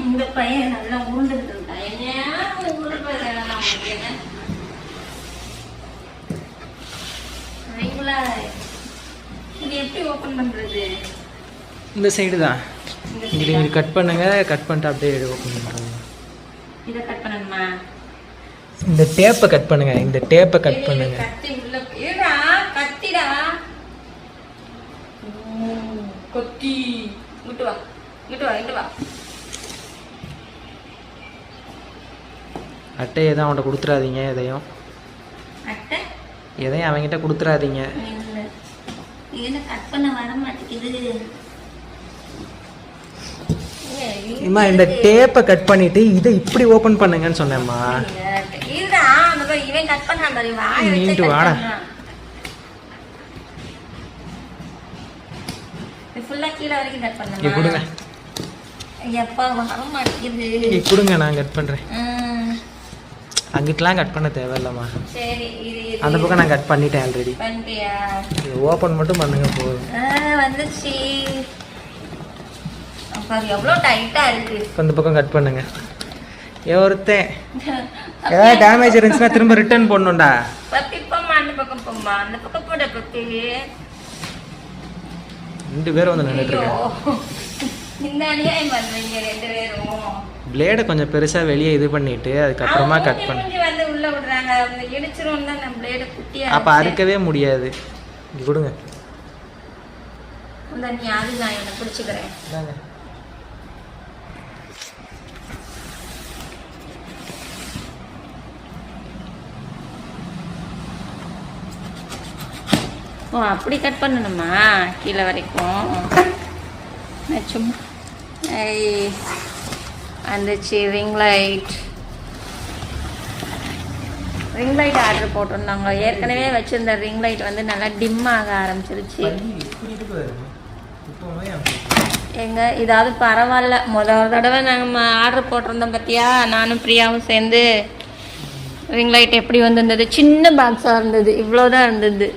இந்த பையன் நல்லா உருண்டுட்டு இருக்கான். என்ன உருண்டு இது எப்படி ஓபன் பண்றது? இந்த சைடு தான். இங்க கட் பண்ணுங்க, கட் பண்ணிட்டு அப்படியே ஓபன் பண்ணுங்க. இத கட் பண்ணணுமா? இந்த டேப்பை கட் பண்ணுங்க, இந்த டேப்பை கட் பண்ணுங்க. கத்தி உள்ள ஏடா கத்திடா. கத்தி இங்க வா, இங்க வா, இங்க வா. அட்டையை தான் அவன்கிட்ட கொடுத்துறாதீங்க. எதையும் அவங்ககிட்ட கொடுத்துறாதீங்க. என்ன கட் பண்ண வர மாட்டேங்குது. இம்மா இந்த டேப்பை கட் பண்ணிட்டு இதை இப்படி ஓபன் பண்ணுங்கன்னு சொன்னேம்மா. இவன் கட் பண்ணான் பாரு, வாயை நீட்டு வாடா. ஃபுல்லா கீழ வரைக்கும் கட் பண்ணனுமா? இங்க கொடுங்க. எப்பா வர மாட்டேங்குது. இங்க கொடுங்க, நான் கட் பண்றேன். அங்கிட்டலாம் கட் பண்ண தேவையில்லம்மா. சரி இது அந்த பக்கம் நான் கட் பண்ணிட்டேன் ஆல்ரெடி. பண்ணிட்டியா? ஓபன் மட்டும் பண்ணுங்க போதும். வந்துச்சு. அப்ப எவ்வளவு டைட்டா இருக்கு. இந்த பக்கம் கட் பண்ணுங்க. ஒருத்தன் ஏதாவது டேமேஜ் இருந்துச்சுன்னா திரும்ப ரிட்டர்ன் பண்ணணும்டா. பப்பிப்பம்மா அந்த பக்கம் போம்மா, அந்த பக்கம் போட பப்பி. 2 பேரும் வந்து நின்னுட்டு இருக்காங்க. இந்த அநியாயம் பண்றீங்க 2 பேரும். பிளேட கொஞ்சம் பெருசா வெளியே இது பண்ணிட்டு அதுக்கு அப்புறமா கட் பண்ணு. வந்து உள்ள விடுறாங்க, அந்த இடிச்சிரோம்ல நம்ம பிளேட குட்டியா. அப்ப அறுக்கவே முடியாது. இங்க கொடுங்க. அந்த நீ அது நான் என்ன பிடிச்சுக்கிறேன். இந்தாங்க. ஓ அப்படி கட் பண்ணணுமா கீழே வரைக்கும்? சும்மா வந்துச்சு ring light. Ring light order போட்டிருந்தாங்க. ஏற்கனவே வச்சிருந்த ரிங் லைட் வந்து நல்லா டிம் ஆக ஆரம்பிச்சிருச்சு. எங்க இதாவது பரவாயில்ல. முதல் தடவை நாங்கள் ஆர்டர் போட்டிருந்தோம் பார்த்தியா, நானும் பிரியாவும் சேர்ந்து. ரிங் லைட் எப்படி வந்திருந்தது, சின்ன பாக்ஸாக இருந்தது, இவ்வளோதான் இருந்தது.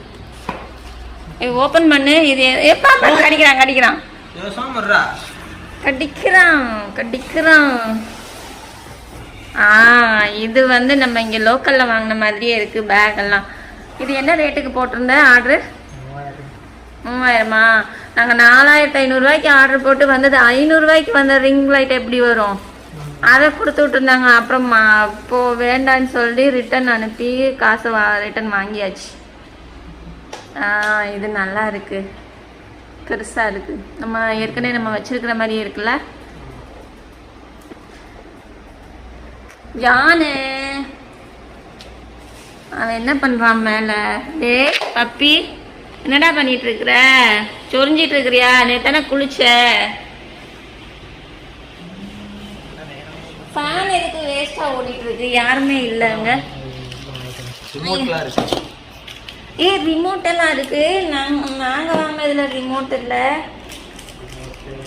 ஓப்பன் பண்ணு. இது எப்பா கடிக்கிறான் கடிக்கிறான் கடிக்கிறான் கடிக்கிறான். இது வந்து நம்ம இங்கே லோக்கலில் வாங்கின மாதிரியே இருக்குது பேக் எல்லாம். இது என்ன ரேட்டுக்கு போட்டிருந்த ஆர்டரு? 3000மா? நாங்கள் 4500 ஆர்டர் போட்டு வந்தது 500 வந்த ரிங் லைட் எப்படி வரும்? அதை கொடுத்து விட்டுருந்தாங்க. அப்புறம் இப்போது வேண்டான்னு சொல்லி ரிட்டன் அனுப்பி காசை ரிட்டன் வாங்கியாச்சு. இது நல்லா இருக்கு, பெருசா இருக்கு. நம்ம ஏற்கனவே நம்ம வச்சிருக்கிற மாதிரியே இருக்குல்ல. ஜானு அவன் என்ன பண்றான் மேல? டேய் பப்பி, என்னடா பண்ணிட்டு இருக்கிற? சொரிஞ்சிட்டு இருக்கிறியா? நேத்தானே குளிச்ச. ஃபேன் எதுக்கு வேஸ்டா ஓடிட்டு இருக்கு? யாருமே இல்லைங்க. ரிமோட் எல்லாம் இருக்கு. நாங்க வாங்கினதுல ரிமோட் இல்ல.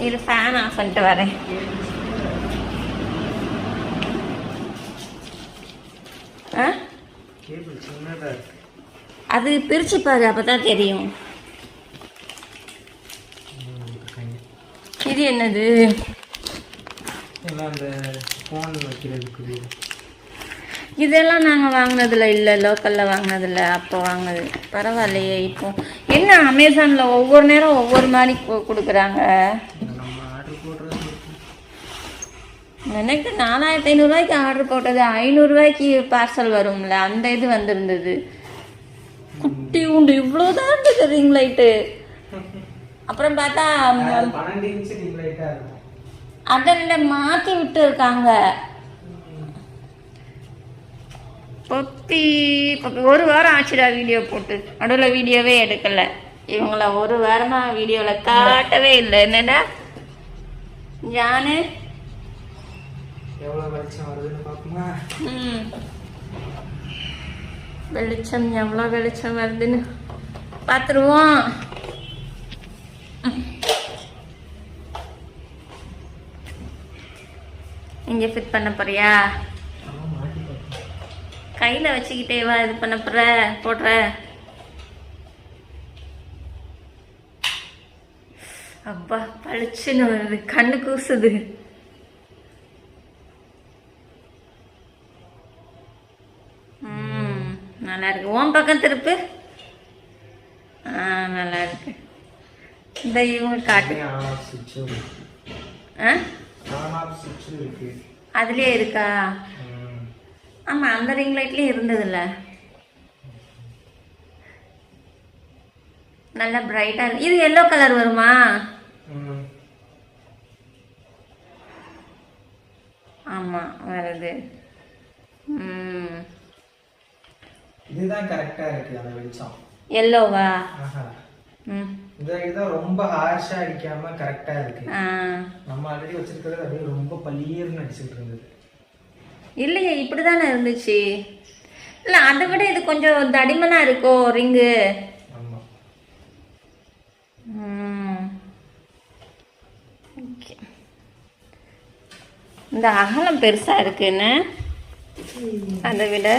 இது ஃபேன் ஆஃப் பண்ணிட்டு வரேன். அது பிரிச்சு பாரு, அப்பதான் தெரியும். இது என்னது? இதெல்லாம் நாங்கள் வாங்கினதில்ல, இல்லை லோக்கலில் வாங்கினதில்ல, அப்போ வாங்கினது. பரவாயில்லையே. இப்போ என்ன அமேசானில் ஒவ்வொரு நேரம் ஒவ்வொரு மாதிரி கொடுக்குறாங்க. எனக்கு 4500 ஆர்டர் போட்டது 500 பார்சல் வரும்ல, அந்த இது வந்திருந்தது. குட்டி உண்டு இவ்வளோதான் இருந்தது ரிங் லைட்டு. அப்புறம் பார்த்தா அதில் மாற்றி விட்டு இருக்காங்க. பப்பி பப்பி 1 வாரம் ஆச்சுடா வீடியோ போட்டு. நடுவில் வீடியோவே எடுக்கல. இவங்கள 1 வாரமாக வீடியோவில் காட்டவே இல்லை. என்னடா ஜானு வெளிச்சம் எவ்வளோ வெளிச்சம் வருதுன்னு பார்த்துருவோம். இங்கே ஃபிட் பண்ண போறியா? கையில் வச்சுக்கிட்டேவா இது பண்ண போடுற? அப்பா பளிச்சுன்னு வருது, கண்ணு கூசுது. நல்லா இருக்கு. உன் பக்கம் திருப்பு. நல்லா இருக்கு. இந்த இவங்க காட்டு. அதுலயே இருக்கா? ஆமா, அந்த ரிங் லைட்லயே இருந்ததுல்ல. நல்லா பிரைட்டா இருக்கு. இது எல்லோ கலர் வருமா? ஆமா வருது. இதுதான் கரெக்டா இருக்கு அந்த வெளிச்சம். எல்லோவா? இது ரொம்ப ஹார்ஷா அடிக்காம கரெக்டா இருக்கு. நம்ம ஆல்ரெடி வச்சிருக்கிறது அப்படியே ரொம்ப பளிர்னு அடிச்சிட்டு இருந்தது. இல்லையே, இப்படிதானே இருந்துச்சு. இல்ல, அதை விட இது கொஞ்சம் தடிமனா இருக்கோ ரிங்கு. ஆமா. ஓகே. இந்த அகலம் பெருசா இருக்குன்னு அதை விட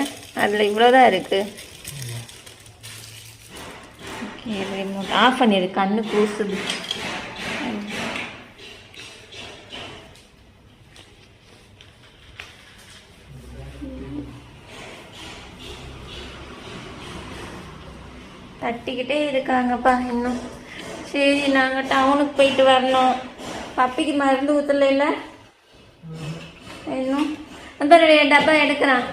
அதில் இவ்வளோதான் இருக்கு. ஓகே, ரிமோட் ஆஃப் பண்ணிடு, கண்ணு கூசுது. தட்டிக்கிட்டே இருக்காங்கப்பா இன்னும். சரி, நாங்கள் டவுனுக்கு போயிட்டு வரணும். பப்பிக்கு மருந்து ஊற்றல இல்லை இன்னும். அந்த டப்பா எடுக்கிறான்.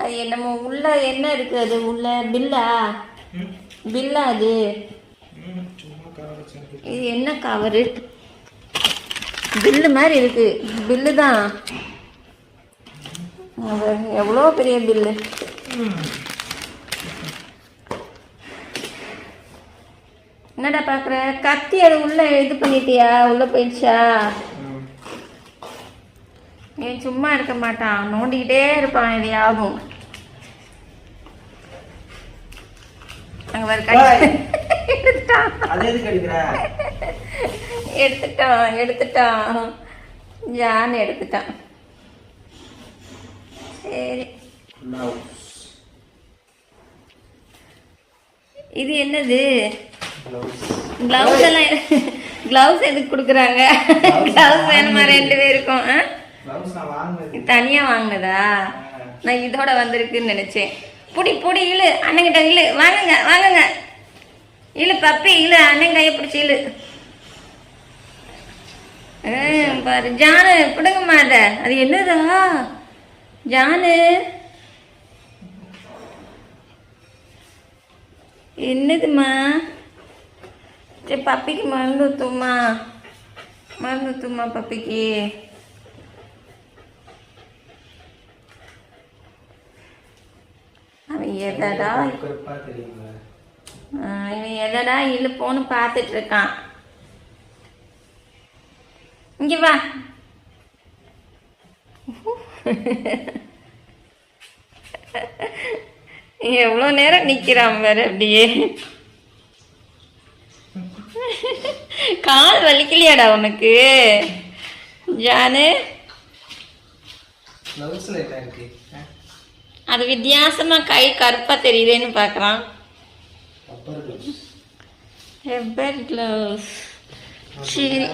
அது என்னமோ உள்ள என்ன இருக்கு? அது உள்ள பில்லா அது? இது என்ன கவரு? பில்லு மாதிரி இருக்கு. பில்லு தான். எவ்வளோ பெரிய பில்லு. என்னடா பாக்குற? கத்தி அது உள்ள இது பண்ணிட்டியா? உள்ள போயிடுச்சா? ஏன் சும்மா இருக்க மாட்டான், நோண்டிக்கிட்டே இருப்பான் எதையாகும். அங்க வர எடுத்துட்டான் ஜான் எடுத்துட்டான். சரி, இது என்னது? கிளவுஸ் எதுக்கு கொடுக்குறாங்க? கிளவுஸ் வேணுமா 2 பேருக்கும்? தனியா வாங்கினதா? நான் இதோட வந்திருக்குன்னு நினைச்சேன். புடி இழு, அண்ணங்கிட்ட இழு. வாங்குங்க இழு பப்பி, இழு, அண்ணன் கையை பிடிச்சி இழு. பாரு ஜானு, பிடுங்கம்மா அத. அது என்னதா ஜானு? என்னதுமா? சரி, பப்பிக்கு மருந்து ஊத்துமா பப்பிக்கு. அவன் எதடா இழுப்போன்னு பார்த்துட்டு இருக்கான். இங்க வா. எவ்வளோ நேரம் நிக்கிறான் வேற. அப்படியே கால் வலிக்கலையாடா உனக்கு ஜானு? அது வித்தியாசமா கை கருப்பா தெரியுதுன்னு பாக்குறான். Rubber gloves. சரி,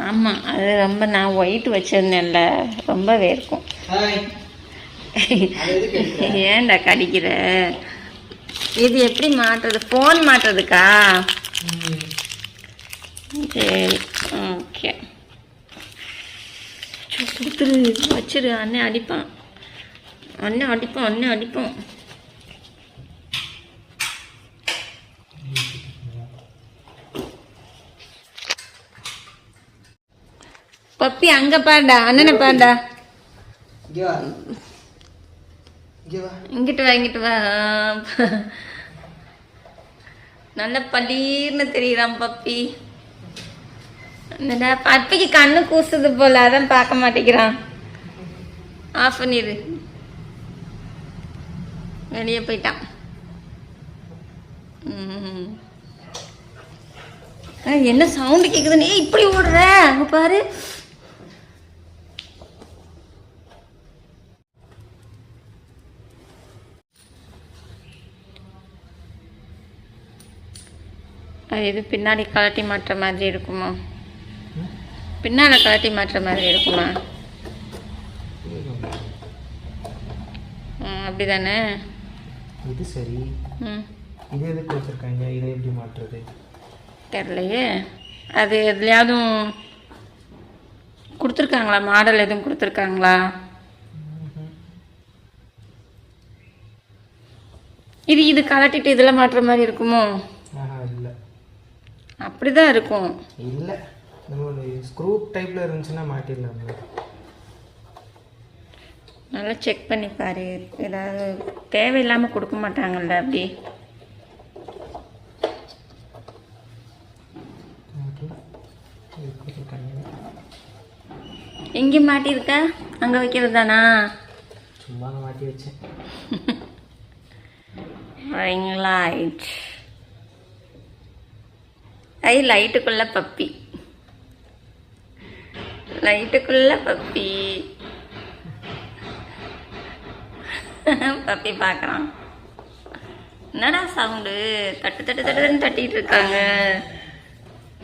ஆமா, அது ரொம்ப நான் ஒயிட் வச்சிருந்தேன்ல, ரொம்ப வேர்க்கும். ஏன்டா கடிக்கிற? இது எப்படி மாட்டுறது? போன் மாட்டுறதுக்கா? சரி, ஓகே, கொடுத்துரு, வச்சிரு. அண்ணன் அடிப்பான். பப்பி அங்க பாருடா, அண்ணனை பாருடா. இங்கிட்டு வா. நல்ல பளீர்னு தெரியுறான் பப்பி. என்னடா பப்பிக்கு கண்ணு கூசுது போல, அதான் பார்க்க மாட்டேங்கிறான். ஆஃப் பண்ணிடு. வெளியே போயிட்டான். என்ன சவுண்டு கேக்குதுன்னு இப்படி ஓடுற? அங்க பாரு. இது பின்னாடி கழட்டி மாட்டுற மாதிரி இருக்குமா? பின்னால கழட்டி மாட்டுற மாதிரி இருக்குமா? அப்படி தானே? இது சரி. ம், இது எதுக்கு வச்சுருக்காங்க? இதை எப்படி மாட்டுறது தெரிலையே. அது எதுலையாவது கொடுத்துருக்காங்களா? மாடல் எதுவும் கொடுத்துருக்காங்களா? இது கலட்டிட்டு இதில் மாட்டுற மாதிரி இருக்குமோ? இல்லை, அப்படி தான் இருக்கும். இல்லை, ஒரு ஸ்க்ரூ டைப்பில் இருந்துச்சுன்னா மாட்டிடலாம்ல. நல்லா செக் பண்ணி பாரு. ஏதாவது தேவையில்லாமல் கொடுக்க மாட்டாங்கல்ல அப்படி. எங்கே மாட்டியிருக்கா? அங்கே வைக்கிறது தானா? சும்மா மாட்டி வச்சேன். Ring light. லைட்டுக்குள்ள பப்பி. லைட்டுக்குள்ள பப்பி. பப்பி பார்க்குறான். என்னடா சவுண்டு? தட்டு தட்டு தட்டுன்னு தட்டிட்டு இருக்காங்க.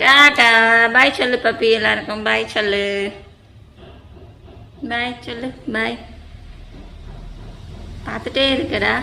டாடா பாய் சொல்லு பப்பி. எல்லாருக்கும் பாய் சொல்லு. பாய் சொல்லு. பாய். பார்த்துட்டே இருக்கடா.